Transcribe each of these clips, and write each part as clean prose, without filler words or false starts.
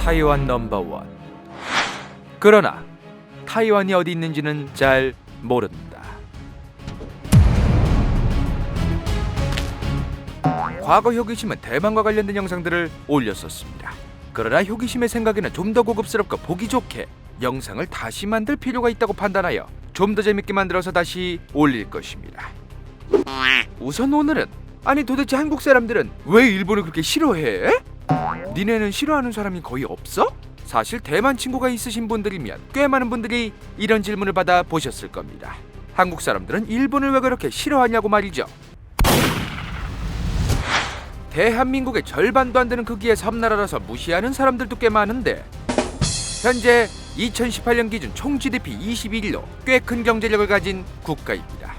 타이완 넘버원. 그러나 타이완이 어디 있는지는 잘 모른다. 과거 효기심은 대만과 관련된 영상들을 올렸었습니다. 그러나 효기심의 생각에는 좀 더 고급스럽고 보기 좋게 영상을 다시 만들 필요가 있다고 판단하여 좀 더 재밌게 만들어서 다시 올릴 것입니다. 우선 오늘은, 아니 도대체 한국 사람들은 왜 일본을 그렇게 싫어해? 니네는 싫어하는 사람이 거의 없어? 사실 대만 친구가 있으신 분들이면 꽤 많은 분들이 이런 질문을 받아 보셨을 겁니다. 한국 사람들은 일본을 왜 그렇게 싫어하냐고 말이죠. 대한민국의 절반도 안 되는 크기의 섬나라라서 무시하는 사람들도 꽤 많은데, 현재 2018년 기준 총 GDP 21위로 꽤 큰 경제력을 가진 국가입니다.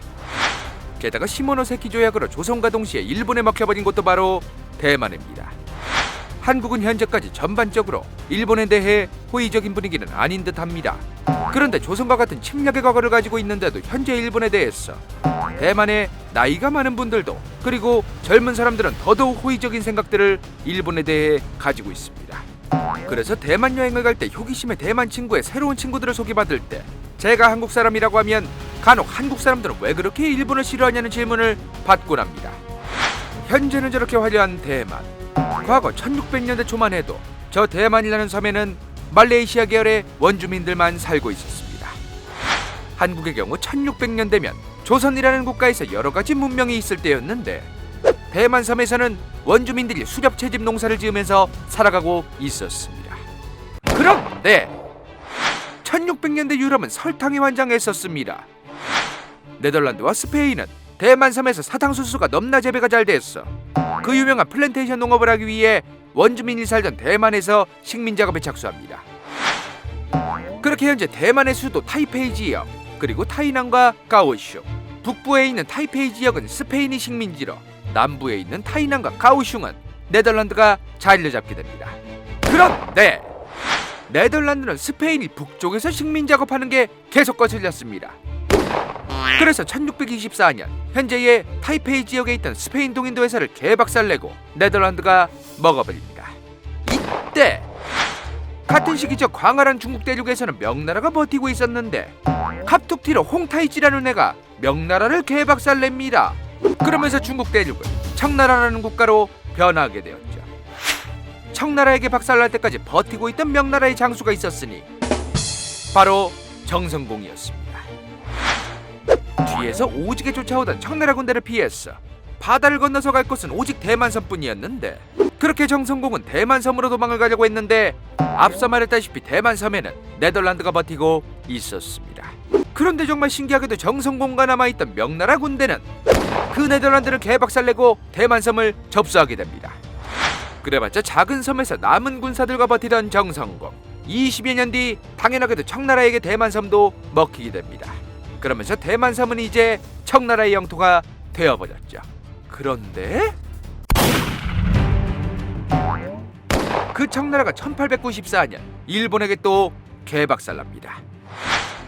게다가 시모노세키 조약으로 조선과 동시에 일본에 먹혀버린 곳도 바로 대만입니다. 한국은 현재까지 전반적으로 일본에 대해 호의적인 분위기는 아닌 듯합니다. 그런데 조선과 같은 침략의 과거를 가지고 있는데도 현재 일본에 대해서 대만의 나이가 많은 분들도, 그리고 젊은 사람들은 더더욱 호의적인 생각들을 일본에 대해 가지고 있습니다. 그래서 대만 여행을 갈 때 효기심의 대만 친구의 새로운 친구들을 소개받을 때 제가 한국 사람이라고 하면 간혹 한국 사람들은 왜 그렇게 일본을 싫어하냐는 질문을 받곤 합니다. 현재는 저렇게 화려한 대만, 과거 1600년대 초만 해도 저 대만이라는 섬에는 말레이시아 계열의 원주민들만 살고 있었습니다. 한국의 경우 1600년대면 조선이라는 국가에서 여러 가지 문명이 있을 때였는데, 대만 섬에서는 원주민들이 수렵 채집 농사를 지으면서 살아가고 있었습니다. 그런데 1600년대 유럽은 설탕이 환장했었습니다. 네덜란드와 스페인은 대만 섬에서 사탕수수가 넘나 재배가 잘 됐어. 그 유명한 플랜테이션 농업을 하기 위해 원주민이 살던 대만에서 식민 작업에 착수합니다. 그렇게 현재 대만의 수도 타이페이 지역, 그리고 타이난과 가오슝, 북부에 있는 타이페이 지역은 스페인이 식민지로 남부에 있는 타이난과 가오슝은 네덜란드가 자리를 잡게 됩니다. 그런데 네덜란드는 스페인이 북쪽에서 식민 작업하는 게 계속 거슬렸습니다. 그래서 1624년 현재의 타이페이 지역에 있던 스페인 동인도 회사를 개박살내고 네덜란드가 먹어버립니다. 이때 같은 시기죠. 광활한 중국 대륙에서는 명나라가 버티고 있었는데 갑툭튀로 홍타이지라는 애가 명나라를 개박살냅니다. 그러면서 중국 대륙은 청나라라는 국가로 변하게 되었죠. 청나라에게 박살날 때까지 버티고 있던 명나라의 장수가 있었으니 바로 정성공이었습니다. 뒤에서 오지게 쫓아오던 청나라 군대를 피했어 바다를 건너서 갈 곳은 오직 대만섬뿐이었는데, 그렇게 정성공은 대만섬으로 도망을 가려고 했는데 앞서 말했다시피 대만섬에는 네덜란드가 버티고 있었습니다. 그런데 정말 신기하게도 정성공과 남아있던 명나라 군대는 그 네덜란드를 개박살내고 대만섬을 접수하게 됩니다. 그래봤자 작은 섬에서 남은 군사들과 버티던 정성공, 20여 년 뒤 당연하게도 청나라에게 대만섬도 먹히게 됩니다. 그러면서 대만섬은 이제 청나라의 영토가 되어버렸죠. 그런데 그 청나라가 1894년 일본에게 또 개박살납니다.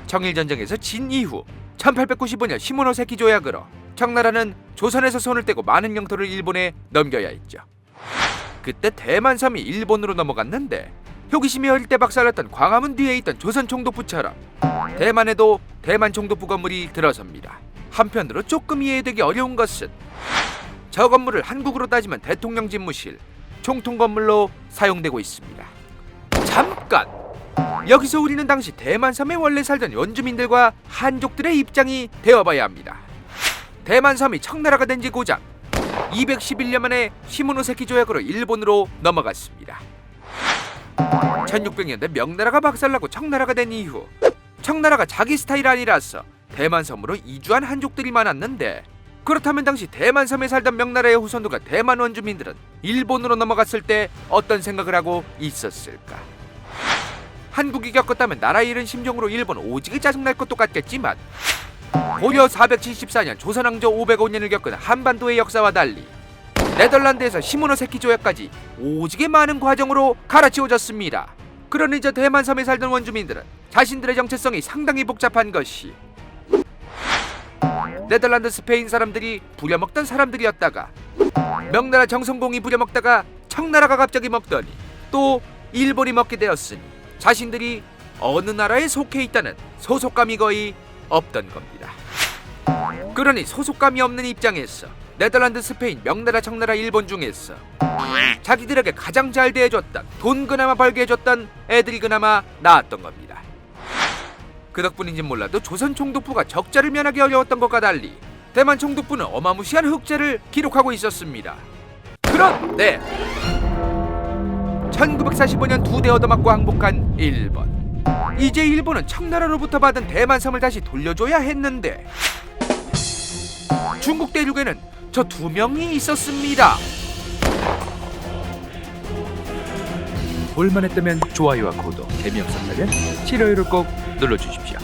청일전쟁에서 진 이후 1895년 시모노세키 조약으로 청나라는 조선에서 손을 떼고 많은 영토를 일본에 넘겨야 했죠. 그때 대만섬이 일본으로 넘어갔는데, 효기심이 어릴 때 박살났던 광화문 뒤에 있던 조선 총독부처럼 대만에도 대만 총독부 건물이 들어섭니다. 한편으로 조금 이해되기 어려운 것은 저 건물을 한국으로 따지면 대통령 집무실, 총통 건물로 사용되고 있습니다. 잠깐! 여기서 우리는 당시 대만섬에 원래 살던 원주민들과 한족들의 입장이 되어봐야 합니다. 대만섬이 청나라가 된 지 고작 211년 만에 시모노세키 조약으로 일본으로 넘어갔습니다. 1600년대 명나라가 박살나고 청나라가 된 이후 청나라가 자기 스타일 아니라서 대만섬으로 이주한 한족들이 많았는데, 그렇다면 당시 대만섬에 살던 명나라의 후손들과 대만 원주민들은 일본으로 넘어갔을 때 어떤 생각을 하고 있었을까? 한국이 겪었다면 나라 잃은 심정으로 일본 오지게 짜증날 것도 같겠지만, 고려 474년 조선왕조 505년을 겪은 한반도의 역사와 달리 네덜란드에서 시모노세키 조약까지 오지게 많은 과정으로 갈아치워졌습니다. 그러니 저 대만섬에 살던 원주민들은 자신들의 정체성이 상당히 복잡한 것이, 네덜란드 스페인 사람들이 부려먹던 사람들이었다가 명나라 정성공이 부려먹다가 청나라가 갑자기 먹더니 또 일본이 먹게 되었으니 자신들이 어느 나라에 속해 있다는 소속감이 거의 없던 겁니다. 그러니 소속감이 없는 입장에서 네덜란드, 스페인, 명나라, 청나라, 일본 중에서 자기들에게 가장 잘 대해줬던, 돈 그나마 벌게 해줬던 애들이 그나마 나았던 겁니다. 그 덕분인지 몰라도 조선 총독부가 적자를 면하기 어려웠던 것과 달리 대만 총독부는 어마무시한 흑자를 기록하고 있었습니다. 그런데 1945년 2대 얻어맞고 항복한 일본. 이제 일본은 청나라로부터 받은 대만섬을 다시 돌려줘야 했는데 중국 대륙에는 저 2명이 있었습니다. 볼만했다면 좋아요와 구독, 재미없었다면 싫어요를 꼭 눌러주십시오.